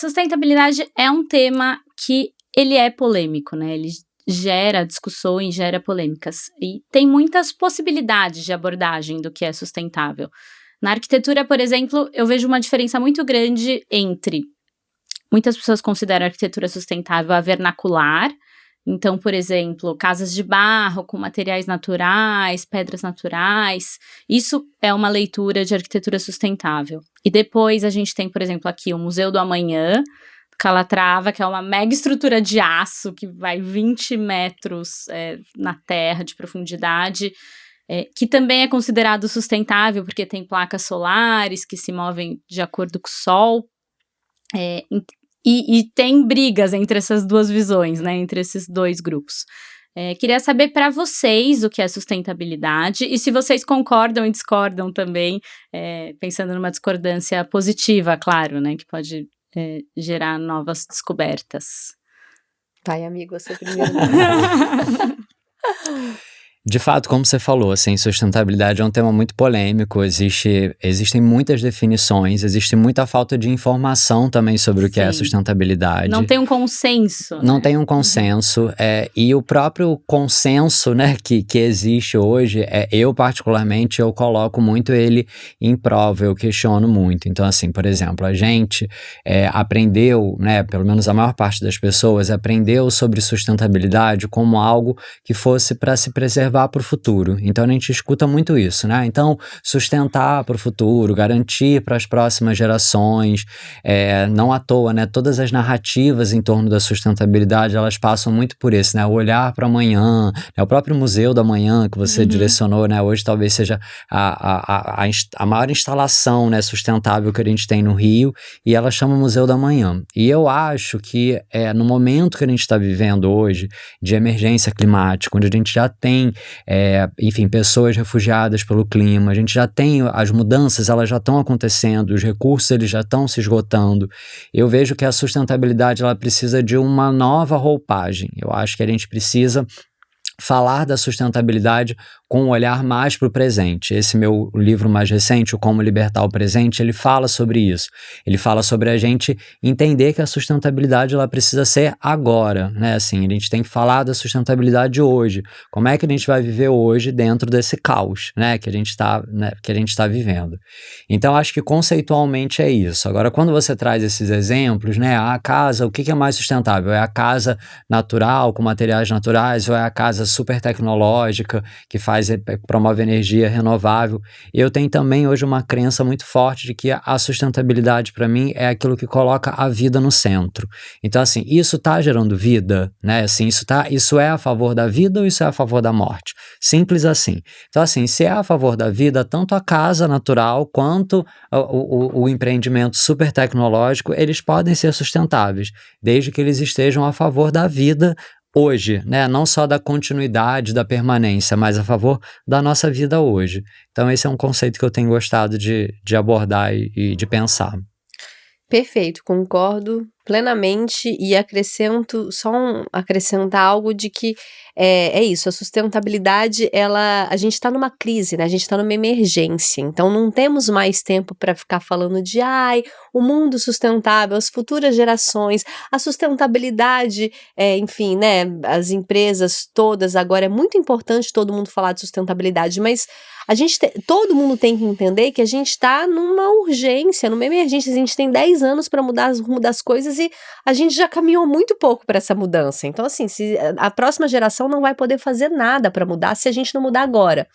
Sustentabilidade é um tema que ele é polêmico, né? Ele gera discussões, gera polêmicas. E tem muitas possibilidades de abordagem do que é sustentável. Na arquitetura, por exemplo, eu vejo uma diferença muito grande entre... Muitas pessoas consideram a arquitetura sustentável a vernacular. Então, por exemplo, casas de barro com materiais naturais, pedras naturais. Isso é uma leitura de arquitetura sustentável. E depois a gente tem, por exemplo, aqui o Museu do Amanhã, Calatrava, que é uma mega estrutura de aço que vai 20 metros na terra de profundidade, que também é considerado sustentável porque tem placas solares que se movem de acordo com o sol. E tem brigas entre essas duas visões, né, entre esses dois grupos. Queria saber para vocês o que é sustentabilidade e se vocês concordam e discordam também, pensando numa discordância positiva, claro, né, que pode gerar novas descobertas. Vai, amigo, você primeiro. De fato, como você falou, assim, sustentabilidade é um tema muito polêmico, existem muitas definições, existe muita falta de informação também sobre o que é sustentabilidade. Não tem um consenso. Não tem um consenso, e o próprio consenso, né, que existe hoje, eu particularmente, eu coloco muito ele em prova, eu questiono muito. Então, assim, por exemplo, a gente aprendeu, né, pelo menos a maior parte das pessoas, aprendeu sobre sustentabilidade como algo que fosse para se preservar para o futuro. Então a gente escuta muito isso, né? Então, sustentar para o futuro, garantir para as próximas gerações, não à toa, né? Todas as narrativas em torno da sustentabilidade, elas passam muito por isso, né? O olhar para amanhã, né? O próprio Museu do Amanhã que você direcionou, né? Hoje talvez seja a maior instalação, né, sustentável que a gente tem no Rio, e ela chama Museu do Amanhã. E eu acho que no momento que a gente está vivendo hoje, de emergência climática, onde a gente já tem enfim, pessoas refugiadas pelo clima, a gente já tem as mudanças, elas já estão acontecendo, os recursos eles já estão se esgotando. Eu vejo que a sustentabilidade ela precisa de uma nova roupagem. Eu acho que a gente precisa falar da sustentabilidade com um olhar mais para o presente. Esse meu livro mais recente, o Como Libertar o Presente, ele fala sobre isso. Ele fala sobre a gente entender que a sustentabilidade ela precisa ser agora, né? Assim, a gente tem que falar da sustentabilidade hoje. Como é que a gente vai viver hoje dentro desse caos, né, que a gente está vivendo. Então, acho que conceitualmente é isso. Agora, quando você traz esses exemplos, né, a casa, o que é mais sustentável? É a casa natural, com materiais naturais, ou é a casa super tecnológica, que promove energia renovável? Eu tenho também hoje uma crença muito forte de que a sustentabilidade para mim é aquilo que coloca a vida no centro. Então, assim, isso está gerando vida, né? Assim, isso é a favor da vida ou isso é a favor da morte? Simples assim. Então, assim, se é a favor da vida, tanto a casa natural quanto o empreendimento super tecnológico, eles podem ser sustentáveis, desde que eles estejam a favor da vida hoje, né? Não só da continuidade, da permanência, mas a favor da nossa vida hoje. Então esse é um conceito que eu tenho gostado de abordar e de pensar. Perfeito, concordo plenamente e acrescentar algo de que é isso, a sustentabilidade, a gente está numa crise, né? A gente está numa emergência, então não temos mais tempo para ficar falando de o mundo sustentável, as futuras gerações, a sustentabilidade, enfim, né? As empresas todas, agora é muito importante todo mundo falar de sustentabilidade, mas todo mundo tem que entender que a gente está numa urgência, numa emergência. A gente tem 10 anos para mudar o rumo das coisas e a gente já caminhou muito pouco para essa mudança. Então, assim, a próxima geração não vai poder fazer nada para mudar se a gente não mudar agora.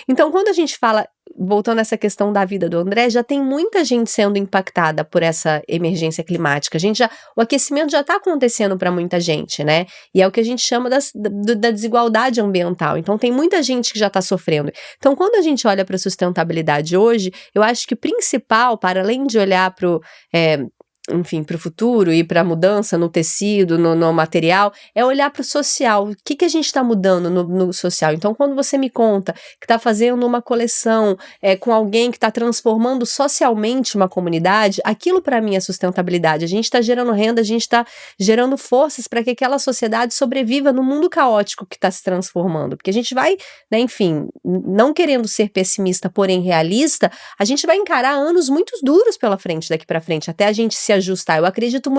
Então, quando a gente fala, voltando a essa questão da vida do André, já tem muita gente sendo impactada por essa emergência climática. O aquecimento já está acontecendo para muita gente, né? E é o que a gente chama da desigualdade ambiental. Então, tem muita gente que já está sofrendo. Então, quando a gente olha para a sustentabilidade hoje, eu acho que o principal, para além de olhar para o futuro e para a mudança no tecido, no material, é olhar para o social. O que a gente está mudando no social? Então, quando você me conta que está fazendo uma coleção com alguém que está transformando socialmente uma comunidade, aquilo para mim é sustentabilidade. A gente está gerando renda, a gente está gerando forças para que aquela sociedade sobreviva no mundo caótico que está se transformando. Porque a gente vai, né, enfim, não querendo ser pessimista, porém realista, a gente vai encarar anos muito duros pela frente, daqui para frente, até a gente se reajustar.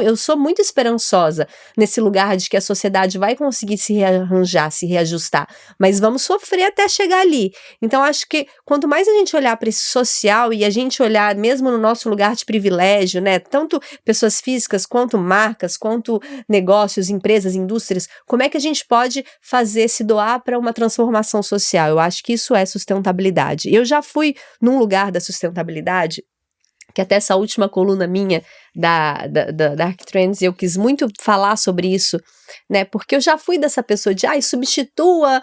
Eu sou muito esperançosa nesse lugar de que a sociedade vai conseguir se rearranjar, se reajustar, mas vamos sofrer até chegar ali. Então, acho que quanto mais a gente olhar para esse social e a gente olhar mesmo no nosso lugar de privilégio, né, tanto pessoas físicas, quanto marcas, quanto negócios, empresas, indústrias, como é que a gente pode fazer se doar para uma transformação social? Eu acho que isso é sustentabilidade. Eu já fui num lugar da sustentabilidade, que até essa última coluna minha da Arctrends, eu quis muito falar sobre isso, né, porque eu já fui dessa pessoa de, substitua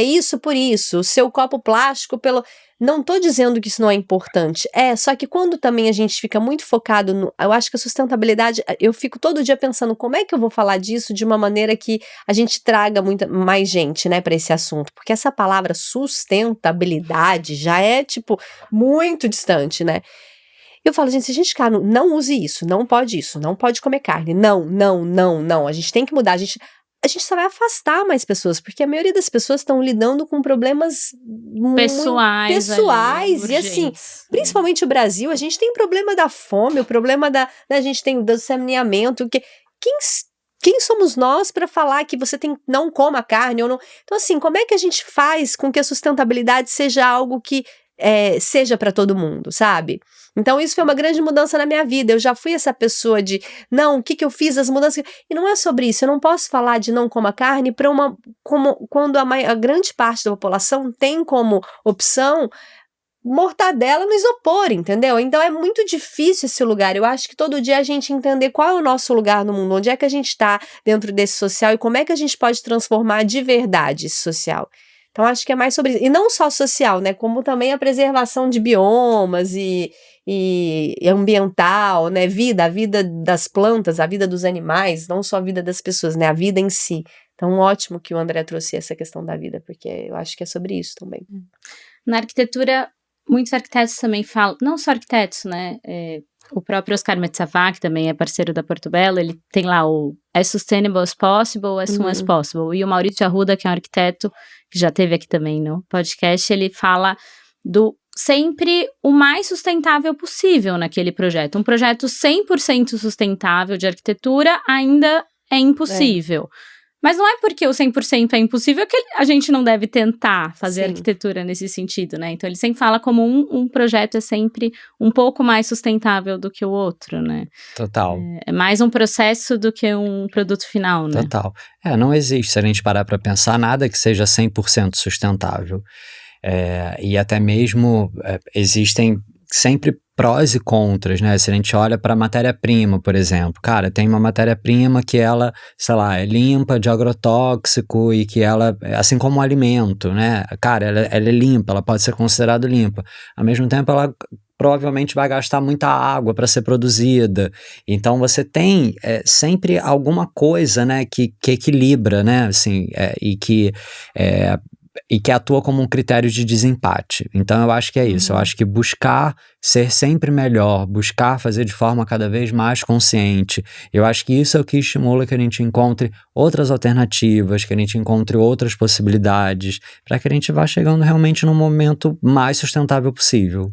isso por isso, o seu copo plástico pelo... Não tô dizendo que isso não é importante, só que quando também a gente fica muito focado eu acho que a sustentabilidade, eu fico todo dia pensando como é que eu vou falar disso de uma maneira que a gente traga mais gente, né, para esse assunto, porque essa palavra sustentabilidade já é, tipo, muito distante, né. Eu falo, gente, se a gente ficar, não use isso, não pode comer carne, não, a gente tem que mudar, a gente só vai afastar mais pessoas, porque a maioria das pessoas estão lidando com problemas pessoais e assim, principalmente o Brasil, a gente tem o problema da fome, o problema a gente tem o saneamento, quem somos nós para falar que você não coma carne ou não? Então assim, como é que a gente faz com que a sustentabilidade seja algo que seja para todo mundo, sabe? Então isso foi uma grande mudança na minha vida. Eu já fui essa pessoa de, não, o que eu fiz, as mudanças, e não é sobre isso. Eu não posso falar de não coma carne quando a grande parte da população tem como opção mortadela no isopor, entendeu? Então é muito difícil esse lugar. Eu acho que todo dia a gente entender qual é o nosso lugar no mundo, onde é que a gente está dentro desse social e como é que a gente pode transformar de verdade esse social. Então, acho que é mais sobre isso. E não só social, né? Como também a preservação de biomas e ambiental, né? A vida das plantas, a vida dos animais, não só a vida das pessoas, né? A vida em si. Então, ótimo que o André trouxe essa questão da vida, porque eu acho que é sobre isso também. Na arquitetura, muitos arquitetos também falam, não só arquitetos, né? O próprio Oscar Metzavá, que também é parceiro da Porto Belo, ele tem lá o as sustainable as possible, as soon as possible. E o Maurício Arruda, que é um arquiteto, que já esteve aqui também no podcast, ele fala do sempre o mais sustentável possível naquele projeto. Um projeto 100% sustentável de arquitetura ainda é impossível. Mas não é porque o 100% é impossível que a gente não deve tentar fazer arquitetura nesse sentido, né? Então, ele sempre fala como um projeto é sempre um pouco mais sustentável do que o outro, né? Total. É mais um processo do que um produto final, né? Total. Não existe, se a gente parar para pensar, nada que seja 100% sustentável. E até mesmo existem sempre prós e contras, né? Se a gente olha para a matéria-prima, por exemplo, cara, tem uma matéria-prima que ela, sei lá, é limpa de agrotóxico e que ela, assim como um alimento, né? Cara, ela é limpa, ela pode ser considerada limpa. Ao mesmo tempo, ela provavelmente vai gastar muita água para ser produzida. Então, você tem sempre alguma coisa, né, que equilibra, né? Assim, e que atua como um critério de desempate. Então, eu acho que é isso. Eu acho que buscar ser sempre melhor, buscar fazer de forma cada vez mais consciente, eu acho que isso é o que estimula que a gente encontre outras alternativas, que a gente encontre outras possibilidades, para que a gente vá chegando realmente num momento mais sustentável possível.